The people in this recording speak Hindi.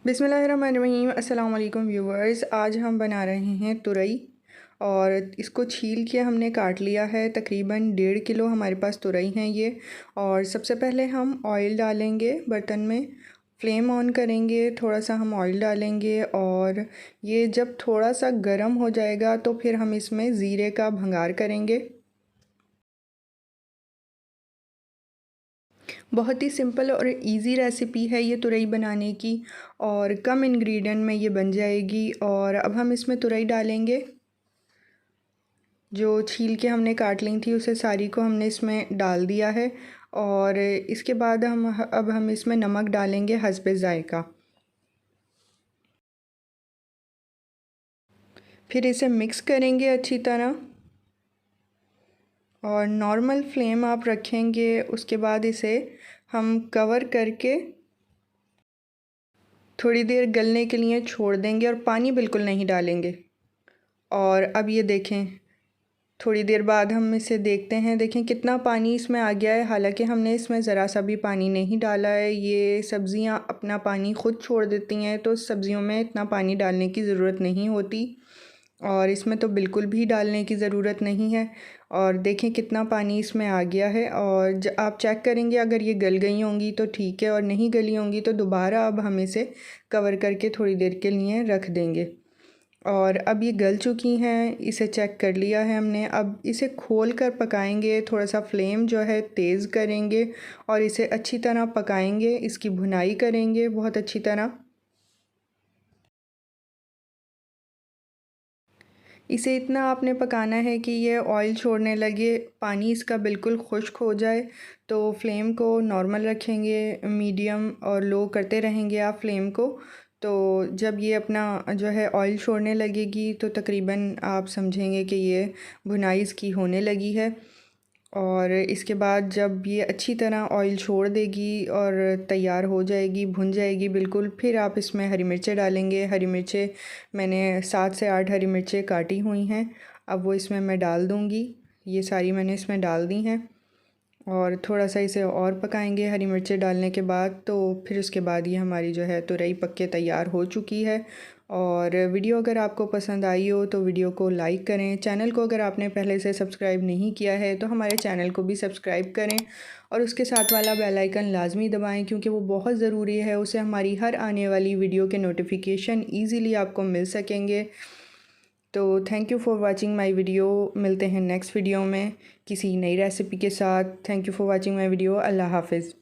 बिस्मिल्लाहिर्रहमानिर्रहीम। अस्सलाम वालेकुम व्यूवर्स। आज हम बना रहे हैं तुरई और इसको छील के हमने काट लिया है। तकरीबन 1.5 किलो हमारे पास तुरई हैं ये। और सबसे पहले हम ऑयल डालेंगे बर्तन में, फ्लेम ऑन करेंगे, थोड़ा सा हम ऑयल डालेंगे और ये जब थोड़ा सा गर्म हो जाएगा तो फिर हम इसमें ज़ीरे का भंगार करेंगे। बहुत ही सिंपल और इजी रेसिपी है ये तुरई बनाने की और कम इंग्रेडिएंट में ये बन जाएगी। और अब हम इसमें तुरई डालेंगे, जो छील के हमने काट ली थी उसे सारी को हमने इसमें डाल दिया है। और इसके बाद अब हम इसमें नमक डालेंगे हस्बे ज़ायका। फिर इसे मिक्स करेंगे अच्छी तरह और नॉर्मल फ्लेम आप रखेंगे। उसके बाद इसे हम कवर करके थोड़ी देर गलने के लिए छोड़ देंगे और पानी बिल्कुल नहीं डालेंगे। और अब ये देखें, थोड़ी देर बाद हम इसे देखते हैं, देखें कितना पानी इसमें आ गया है। हालांकि हमने इसमें ज़रा सा भी पानी नहीं डाला है, ये सब्ज़ियां अपना पानी ख़ुद छोड़ देती हैं, तो सब्ज़ियों में इतना पानी डालने की ज़रूरत नहीं होती और इसमें तो बिल्कुल भी डालने की ज़रूरत नहीं है। और देखें कितना पानी इसमें आ गया है। और आप चेक करेंगे, अगर ये गल गई होंगी तो ठीक है और नहीं गली होंगी तो दोबारा अब हम इसे कवर करके थोड़ी देर के लिए रख देंगे। और अब ये गल चुकी हैं, इसे चेक कर लिया है हमने। अब इसे खोल कर पकाएंगे, थोड़ा सा फ्लेम जो है तेज़ करेंगे और इसे अच्छी तरह पकाएंगे, इसकी भुनाई करेंगे बहुत अच्छी तरह। इसे इतना आपने पकाना है कि ये ऑयल छोड़ने लगे, पानी इसका बिल्कुल खुश्क हो जाए। तो फ्लेम को नॉर्मल रखेंगे, मीडियम और लो करते रहेंगे आप फ्लेम को। तो जब ये अपना जो है ऑयल छोड़ने लगेगी तो तकरीबन आप समझेंगे कि ये भुनाई इसकी होने लगी है। और इसके बाद जब ये अच्छी तरह ऑयल छोड़ देगी और तैयार हो जाएगी, भुन जाएगी बिल्कुल, फिर आप इसमें हरी मिर्चें डालेंगे। हरी मिर्चें मैंने 7 से 8 हरी मिर्चें काटी हुई हैं, अब वो इसमें मैं डाल दूँगी। ये सारी मैंने इसमें डाल दी हैं और थोड़ा सा इसे और पकाएंगे हरी मिर्चें डालने के बाद। तो फिर उसके बाद ये हमारी जो है तुरई पक के तैयार हो चुकी है। और वीडियो अगर आपको पसंद आई हो तो वीडियो को लाइक करें। चैनल को अगर आपने पहले से सब्सक्राइब नहीं किया है तो हमारे चैनल को भी सब्सक्राइब करें और उसके साथ वाला बेल आइकन लाजमी दबाएं, क्योंकि वो बहुत ज़रूरी है। उसे हमारी हर आने वाली वीडियो के नोटिफिकेशन ईज़िली आपको मिल सकेंगे। तो thank you for watching my video. मिलते हैं नेक्स्ट वीडियो में किसी नई रेसिपी के साथ। Thank you for watching my video. अल्लाह हाफ़िज़।